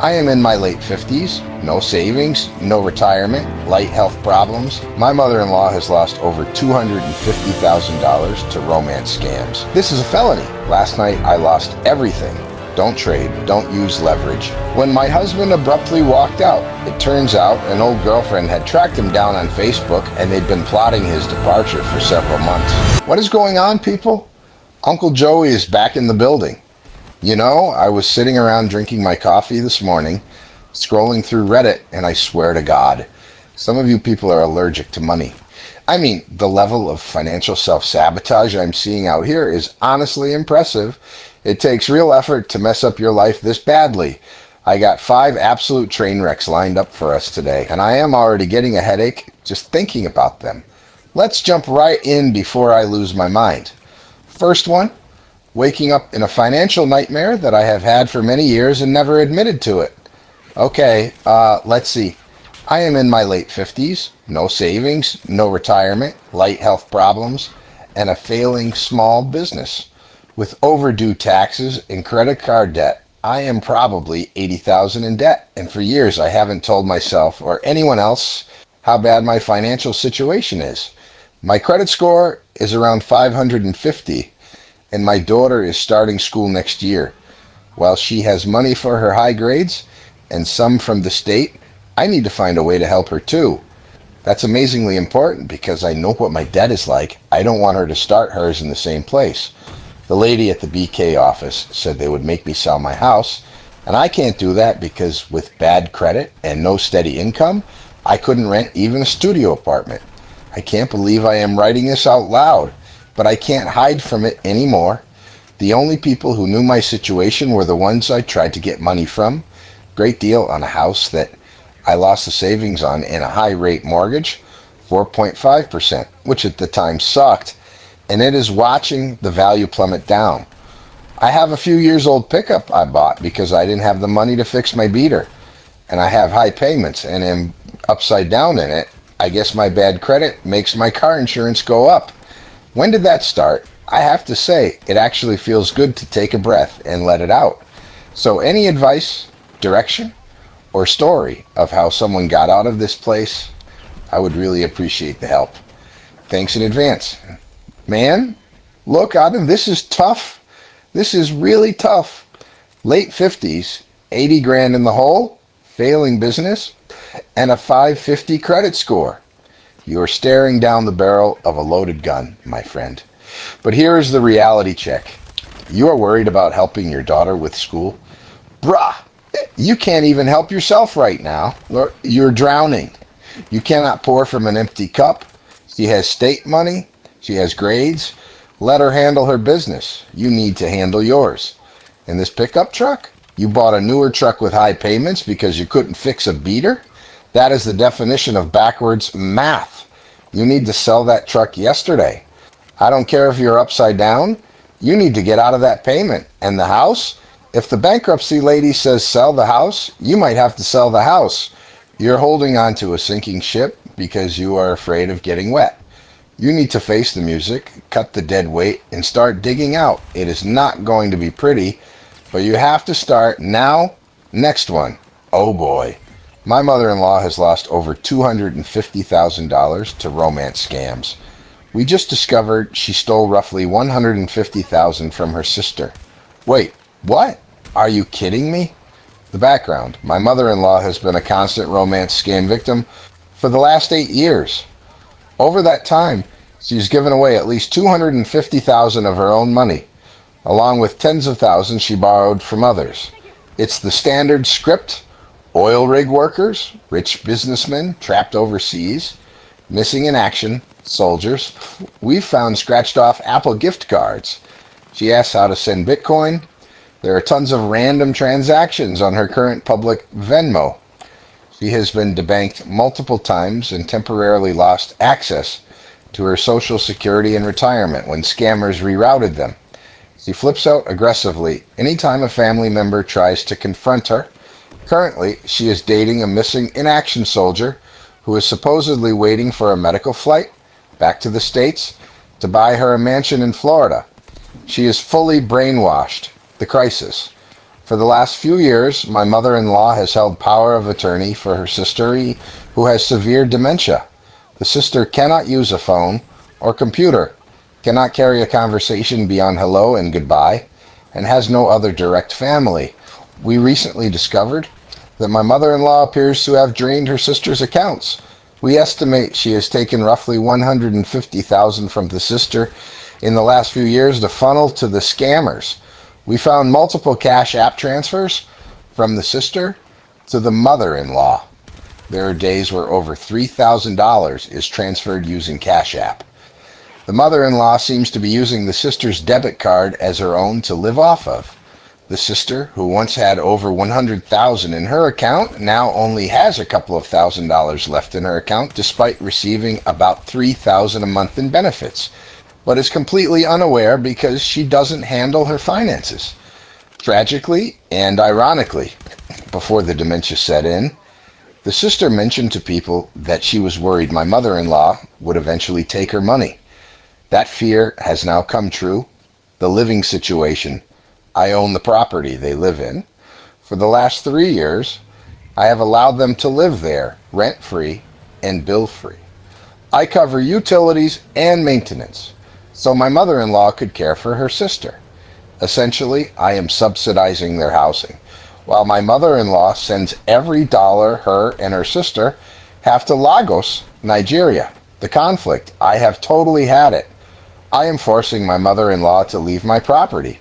I am in my late 50s, no savings, no retirement, light health problems. My mother-in-law has lost over $250,000 to romance scams. This is a felony. Last night I lost everything. Don't trade, don't use leverage. When my husband abruptly walked out, it turns out an old girlfriend had tracked him down on Facebook and they'd been plotting his departure for several months. What is going on, people? Uncle Joey is back in the building. You know, I was sitting around drinking my coffee this morning, scrolling through Reddit, and I swear to God, some of you people are allergic to money. I mean, the level of financial self-sabotage I'm seeing out here is honestly impressive. It takes real effort to mess up your life this badly. I got 5 absolute train wrecks lined up for us today, and I am already getting a headache just thinking about them. Let's jump right in before I lose my mind. First one. Waking up in a financial nightmare that I have had for many years and never admitted to it. Okay, let's see. I am in my late 50s, no savings, no retirement, light health problems, and a failing small business. With overdue taxes and credit card debt, I am probably $80,000 in debt, and for years I haven't told myself or anyone else how bad my financial situation is. My credit score is around 550. And my daughter is starting school next year. While she has money for her high grades and some from the state, I need to find a way to help her too. That's amazingly important because I know what my debt is like. I don't want her to start hers in the same place. The lady at the BK office said they would make me sell my house, and I can't do that because with bad credit and no steady income, I couldn't rent even a studio apartment. I can't believe I am writing this out loud. But I can't hide from it anymore. The only people who knew my situation were the ones I tried to get money from. Great deal on a house that I lost the savings on in a high-rate mortgage, 4.5%, which at the time sucked, and it is watching the value plummet down. I have a few years old pickup I bought because I didn't have the money to fix my beater, and I have high payments and am upside down in it. I guess my bad credit makes my car insurance go up. When did that start? I have to say, it actually feels good to take a breath and let it out. So any advice, direction, or story of how someone got out of this place, I would really appreciate the help. Thanks in advance. Man, look, Adam, this is tough. This is really tough. Late 50s, 80 grand in the hole, failing business, and a 550 credit score. You are staring down the barrel of a loaded gun, my friend. But here is the reality check. You are worried about helping your daughter with school? Bruh, you can't even help yourself right now. You're drowning. You cannot pour from an empty cup. She has state money. She has grades. Let her handle her business. You need to handle yours. And this pickup truck? You bought a newer truck with high payments because you couldn't fix a beater? That is the definition of backwards math. You need to sell that truck yesterday. I don't care if you're upside down. You need to get out of that payment. And the house? If the bankruptcy lady says sell the house, you might have to sell the house. You're holding on to a sinking ship because you are afraid of getting wet. You need to face the music, cut the dead weight, and start digging out. It is not going to be pretty, but you have to start now. Next one. Oh boy. My mother-in-law has lost over $250,000 to romance scams. We just discovered she stole roughly $150,000 from her sister. Wait, what? Are you kidding me? The background. My mother-in-law has been a constant romance scam victim for the last 8 years. Over that time, she's given away at least $250,000 of her own money, along with tens of thousands she borrowed from others. It's the standard script. Oil rig workers, rich businessmen trapped overseas, missing in action, soldiers. We've found scratched off Apple gift cards. She asks how to send Bitcoin. There are tons of random transactions on her current public Venmo. She has been debanked multiple times and temporarily lost access to her Social Security and retirement when scammers rerouted them. She flips out aggressively anytime a family member tries to confront her. Currently, she is dating a missing in action soldier who is supposedly waiting for a medical flight back to the States to buy her a mansion in Florida. She is fully brainwashed. The crisis. For the last few years, my mother-in-law has held power of attorney for her sister who has severe dementia. The sister cannot use a phone or computer, cannot carry a conversation beyond hello and goodbye, and has no other direct family. We recently discovered that my mother-in-law appears to have drained her sister's accounts. We estimate she has taken roughly $150,000 from the sister in the last few years to funnel to the scammers. We found multiple Cash App transfers from the sister to the mother-in-law. There are days where over $3,000 is transferred using Cash App. The mother-in-law seems to be using the sister's debit card as her own to live off of. The sister, who once had over $100,000 in her account, now only has a couple of $1,000s left in her account despite receiving about $3,000 a month in benefits, but is completely unaware because she doesn't handle her finances. Tragically and ironically, before the dementia set in, the sister mentioned to people that she was worried my mother-in-law would eventually take her money. That fear has now come true. The living situation. I own the property they live in. For the last 3 years, I have allowed them to live there, rent-free and bill-free. I cover utilities and maintenance, so my mother-in-law could care for her sister. Essentially, I am subsidizing their housing, while my mother-in-law sends every dollar her and her sister have to Lagos, Nigeria. The conflict, I have totally had it. I am forcing my mother-in-law to leave my property.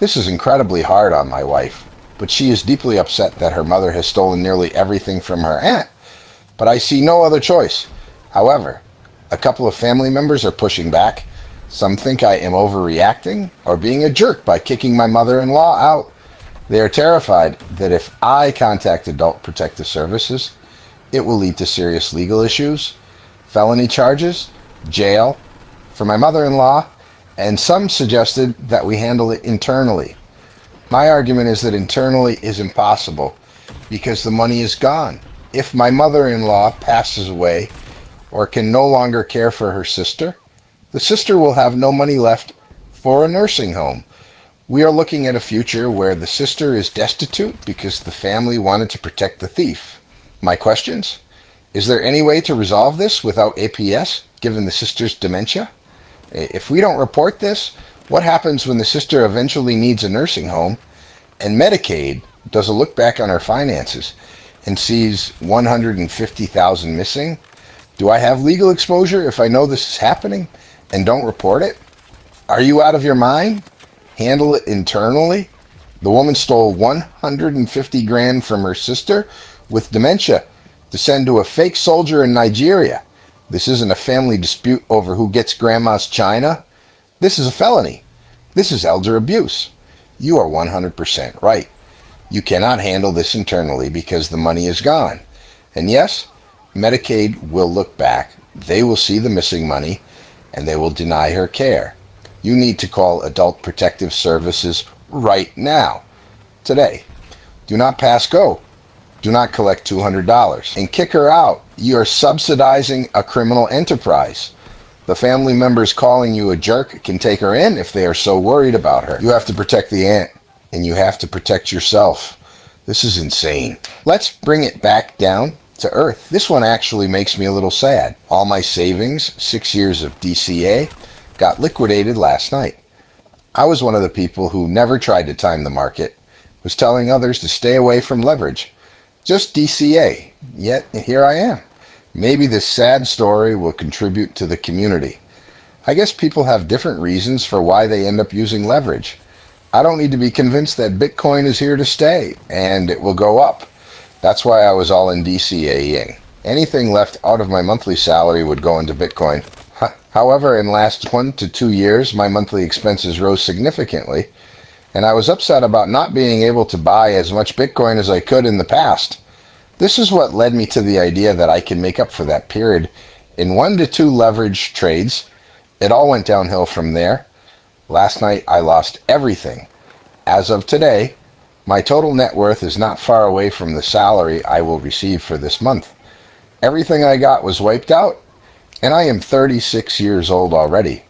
This is incredibly hard on my wife, but she is deeply upset that her mother has stolen nearly everything from her aunt. But I see no other choice. However, a couple of family members are pushing back. Some think I am overreacting or being a jerk by kicking my mother-in-law out. They are terrified that if I contact Adult Protective Services, it will lead to serious legal issues, felony charges, jail, for my mother-in-law, and some suggested that we handle it internally. My argument is that internally is impossible because the money is gone. If my mother-in-law passes away or can no longer care for her sister, the sister will have no money left for a nursing home. We are looking at a future where the sister is destitute because the family wanted to protect the thief. My questions? Is there any way to resolve this without APS, given the sister's dementia? If we don't report this, what happens when the sister eventually needs a nursing home and Medicaid does a look back on her finances and sees $150,000 missing? Do I have legal exposure if I know this is happening and don't report it? Are you out of your mind? Handle it internally? The woman stole $150,000 from her sister with dementia to send to a fake soldier in Nigeria. This isn't a family dispute over who gets grandma's china. This is a felony. This is elder abuse. You are 100% right. You cannot handle this internally because the money is gone. And yes, Medicaid will look back. They will see the missing money and they will deny her care. You need to call Adult Protective Services right now, today. Do not pass go. Do not collect $200 and kick her out. You are subsidizing a criminal enterprise. The family members calling you a jerk can take her in if they are so worried about her. You have to protect the aunt, and you have to protect yourself. This is insane. Let's bring it back down to earth. This one actually makes me a little sad. All my savings, 6 years of DCA, got liquidated last night. I was one of the people who never tried to time the market, was telling others to stay away from leverage. Just DCA, yet here I am. Maybe this sad story will contribute to the community. I guess people have different reasons for why they end up using leverage. I don't need to be convinced that Bitcoin is here to stay, and it will go up. That's why I was all in DCAing. Anything left out of my monthly salary would go into Bitcoin. However, in the last 1 to 2 years, my monthly expenses rose significantly, and I was upset about not being able to buy as much Bitcoin as I could in the past. This is what led me to the idea that I can make up for that period in 1 to 2 leverage trades. It all went downhill from there. Last night, I lost everything. As of today, my total net worth is not far away from the salary I will receive for this month. Everything I got was wiped out, and I am 36 years old already.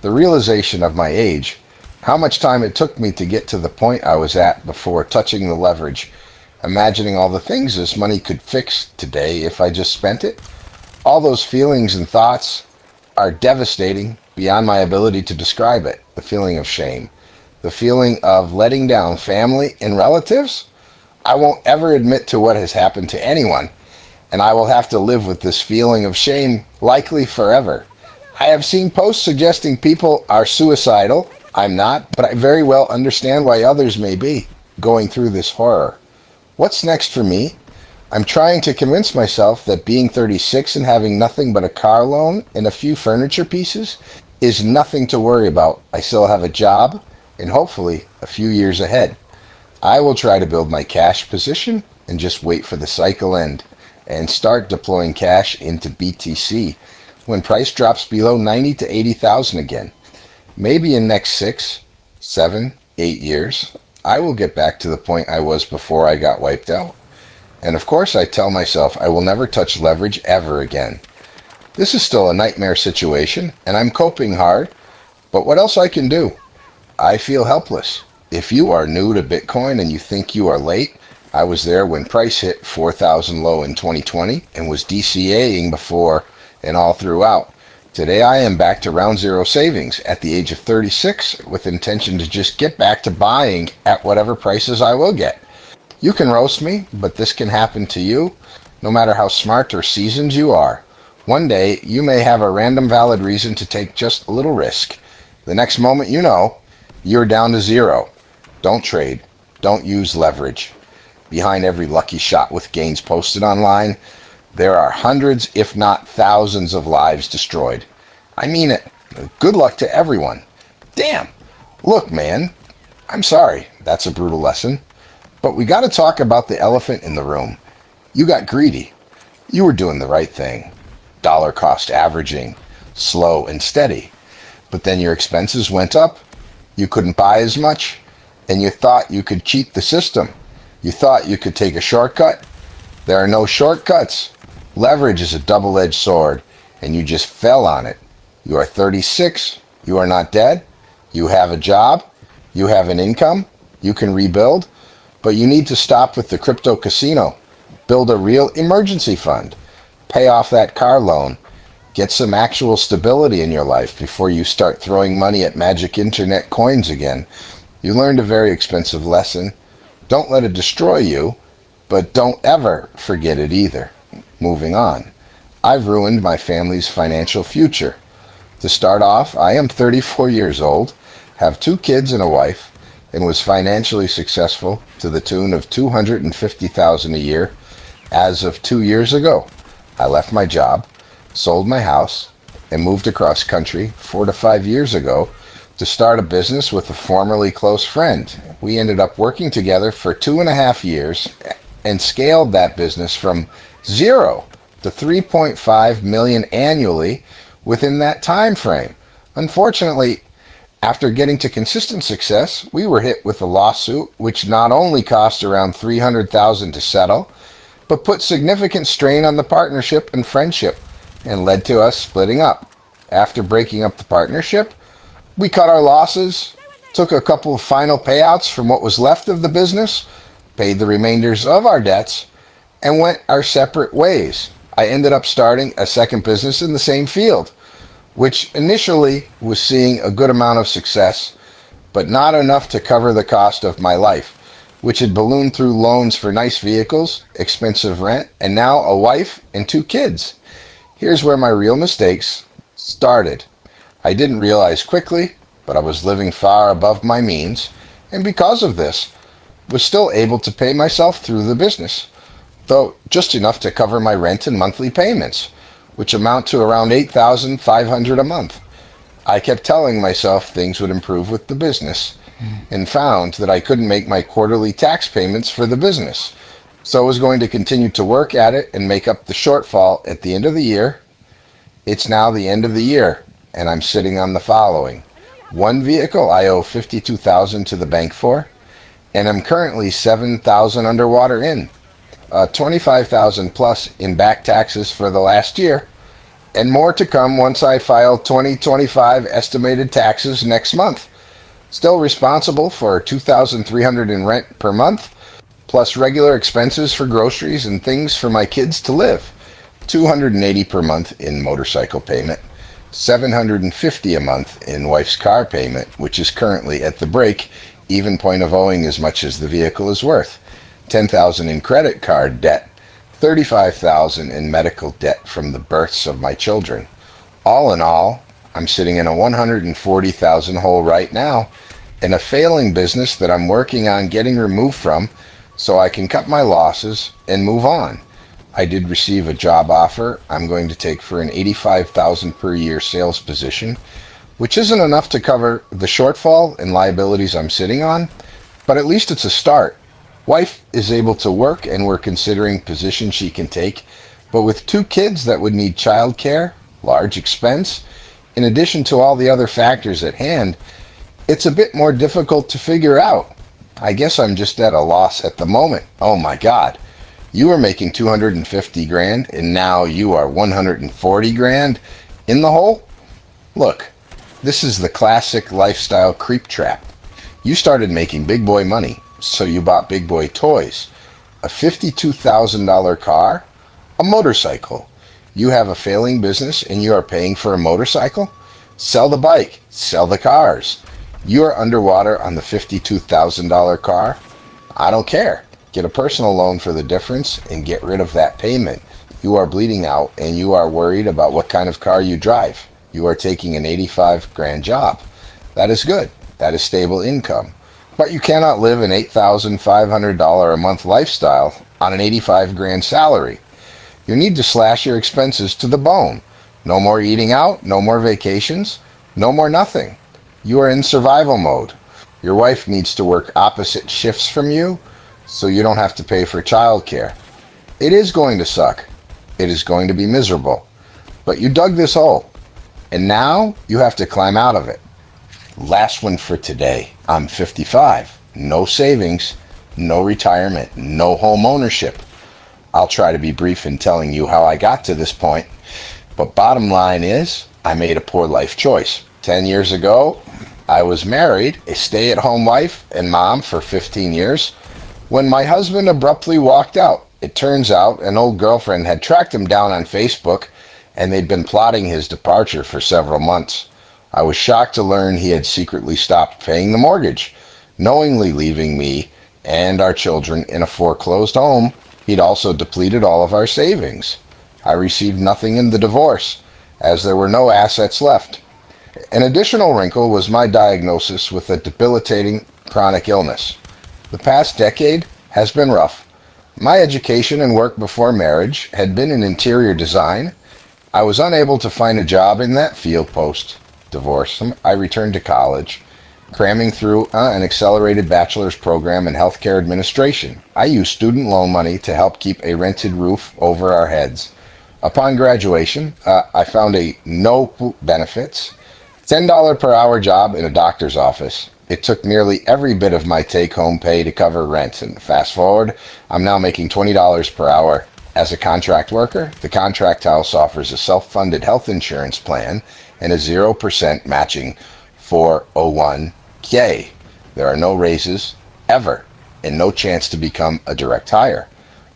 The realization of my age How much time it took me to get to the point I was at before touching the leverage, imagining all the things this money could fix today if I just spent it. All those feelings and thoughts are devastating beyond my ability to describe it. The feeling of shame, the feeling of letting down family and relatives. I won't ever admit to what has happened to anyone, and I will have to live with this feeling of shame likely forever. I have seen posts suggesting people are suicidal. I'm not, but I very well understand why others may be going through this horror. What's next for me? I'm trying to convince myself that being 36 and having nothing but a car loan and a few furniture pieces is nothing to worry about. I still have a job and hopefully a few years ahead. I will try to build my cash position and just wait for the cycle end and start deploying cash into BTC when price drops below 90 to 80,000 again. Maybe in next 6, 7, 8 years, I will get back to the point I was before I got wiped out. And of course, I tell myself I will never touch leverage ever again. This is still a nightmare situation, and I'm coping hard, but what else I can do? I feel helpless. If you are new to Bitcoin and you think you are late, I was there when price hit 4,000 low in 2020 and was DCAing before and all throughout. Today I am back to round zero savings at the age of 36 with intention to just get back to buying at whatever prices I will get. You can roast me, but this can happen to you, no matter how smart or seasoned you are. One day, you may have a random valid reason to take just a little risk. The next moment you know, you're down to zero. Don't trade. Don't use leverage. Behind every lucky shot with gains posted online, there are hundreds, if not thousands, of lives destroyed. I mean it. Good luck to everyone. Damn. Look, man, I'm sorry. That's a brutal lesson. But we got to talk about the elephant in the room. You got greedy. You were doing the right thing. Dollar cost averaging, slow and steady. But then your expenses went up. You couldn't buy as much. And you thought you could cheat the system. You thought you could take a shortcut. There are no shortcuts. Leverage is a double-edged sword, and you just fell on it. You are 36. You are not dead. You have a job. You have an income. You can rebuild. But you need to stop with the crypto casino. Build a real emergency fund. Pay off that car loan. Get some actual stability in your life before you start throwing money at magic internet coins again. You learned a very expensive lesson. Don't let it destroy you, but don't ever forget it either. Moving on. I've ruined my family's financial future. To start off, I am 34 years old, have 2 kids and a wife, and was financially successful to the tune of $250,000 a year as of 2 years ago. I left my job, sold my house, and moved across country 4 to 5 years ago to start a business with a formerly close friend. We ended up working together for 2.5 years and scaled that business from 0 to 3.5 million annually within that time frame. Unfortunately, after getting to consistent success, we were hit with a lawsuit which not only cost around $300,000 to settle, but put significant strain on the partnership and friendship and led to us splitting up. After breaking up the partnership, we cut our losses, took a couple of final payouts from what was left of the business, paid the remainders of our debts, and went our separate ways. I ended up starting a second business in the same field, which initially was seeing a good amount of success, but not enough to cover the cost of my life, which had ballooned through loans for nice vehicles, expensive rent, and now a wife and 2 kids. Here's where my real mistakes started. I didn't realize quickly, but I was living far above my means, and because of this, was still able to pay myself through the business, though just enough to cover my rent and monthly payments, which amount to around $8,500 a month. I kept telling myself things would improve with the business and found that I couldn't make my quarterly tax payments for the business. So I was going to continue to work at it and make up the shortfall at the end of the year. It's now the end of the year, and I'm sitting on the following. 1 vehicle I owe $52,000 to the bank for, and I'm currently $7,000 underwater in. $25,000 plus in back taxes for the last year, and more to come once I file 2025 estimated taxes next month. Still responsible for $2,300 in rent per month, plus regular expenses for groceries and things for my kids to live. $280 per month in motorcycle payment, $750 a month in wife's car payment, which is currently at the break, even point of owing as much as the vehicle is worth. $10,000 in credit card debt, $35,000 in medical debt from the births of my children. All in all, I'm sitting in a $140,000 hole right now in a failing business that I'm working on getting removed from so I can cut my losses and move on. I did receive a job offer I'm going to take for an $85,000 per year sales position, which isn't enough to cover the shortfall and liabilities I'm sitting on, but at least it's a start. Wife is able to work and we're considering positions she can take, but with 2 kids that would need childcare, large expense, in addition to all the other factors at hand, it's a bit more difficult to figure out. I guess I'm just at a loss at the moment. Oh my God. You were making 250 grand and now you are 140 grand in the hole? Look, this is the classic lifestyle creep trap. You started making big boy money, so you bought big boy toys. A $52,000 car, a motorcycle. You have a failing business and you are paying for a motorcycle? Sell the bike, sell the cars. You are underwater on the $52,000 car? I don't care. Get a personal loan for the difference and get rid of that payment. You are bleeding out and you are worried about what kind of car you drive. You are taking an 85 grand job. That is good. That is stable income. But you cannot live an $8,500 a month lifestyle on an 85 grand salary. You need to slash your expenses to the bone. No more eating out, no more vacations, no more nothing. You are in survival mode. Your wife needs to work opposite shifts from you so you don't have to pay for childcare. It is going to suck. It is going to be miserable. But you dug this hole, and now you have to climb out of it. Last one for today. I'm 55. No savings, no retirement, no home ownership. I'll try to be brief in telling you how I got to this point, but bottom line is I made a poor life choice. 10 years ago, I was married, a stay-at-home wife and mom for 15 years, when my husband abruptly walked out. It turns out an old girlfriend had tracked him down on Facebook, and they'd been plotting his departure for several months. I was shocked to learn he had secretly stopped paying the mortgage, knowingly leaving me and our children in a foreclosed home. He'd also depleted all of our savings. I received nothing in the divorce, as there were no assets left. An additional wrinkle was my diagnosis with a debilitating chronic illness. The past decade has been rough. My education and work before marriage had been in interior design. I was unable to find a job in that field post-divorce. I returned to college, cramming through an accelerated bachelor's program in healthcare administration. I used student loan money to help keep a rented roof over our heads. Upon graduation, I found a no benefits, $10 per hour job in a doctor's office. It took nearly every bit of my take-home pay to cover rent, and fast forward, I'm now making $20 per hour. As a contract worker, the contract house offers a self-funded health insurance plan and a 0% matching 401k. There are no raises, ever, and no chance to become a direct hire.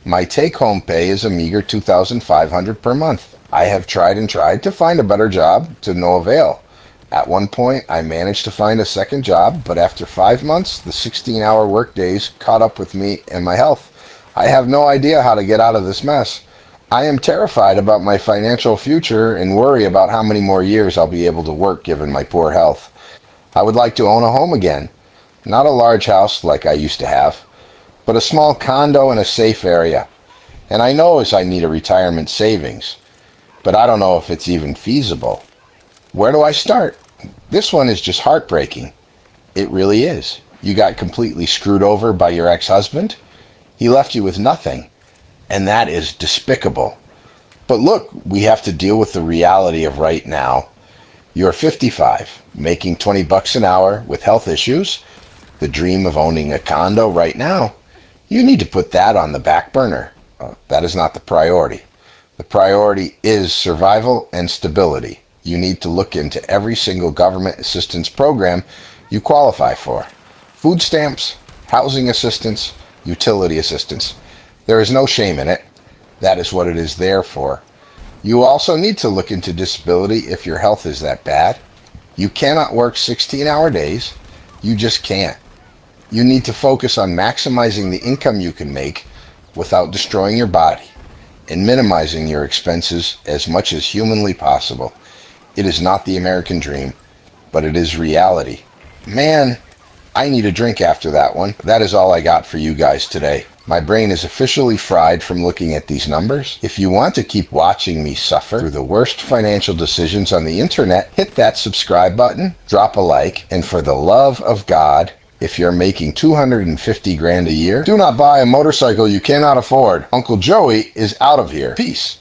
My take-home pay is a meager $2,500 per month. I have tried and tried to find a better job to no avail. At one point, I managed to find a second job, but after 5 months, the 16-hour workdays caught up with me and my health. I have no idea how to get out of this mess. I am terrified about my financial future and worry about how many more years I'll be able to work given my poor health. I would like to own a home again. Not a large house like I used to have, but a small condo in a safe area. And I know I need a retirement savings, but I don't know if it's even feasible. Where do I start? This one is just heartbreaking. It really is. You got completely screwed over by your ex-husband. He left you with nothing, and that is despicable. But look, we have to deal with the reality of right now. You're 55, making $20 an hour with health issues, the dream of owning a condo right now. You need to put that on the back burner. That is not the priority. The priority is survival and stability. You need to look into every single government assistance program you qualify for. Food stamps, housing assistance, utility assistance. There is no shame in it. That is what it is there for. You also need to look into disability if your health is that bad. You cannot work 16-hour days. You just can't. You need to focus on maximizing the income you can make without destroying your body and minimizing your expenses as much as humanly possible. It is not the American dream, but it is reality. Man, I need a drink after that one. That is all I got for you guys today. My brain is officially fried from looking at these numbers. If you want to keep watching me suffer through the worst financial decisions on the internet, hit that subscribe button, drop a like, and for the love of God, if you're making $250 grand a year, do not buy a motorcycle you cannot afford. Uncle Joey is out of here. Peace.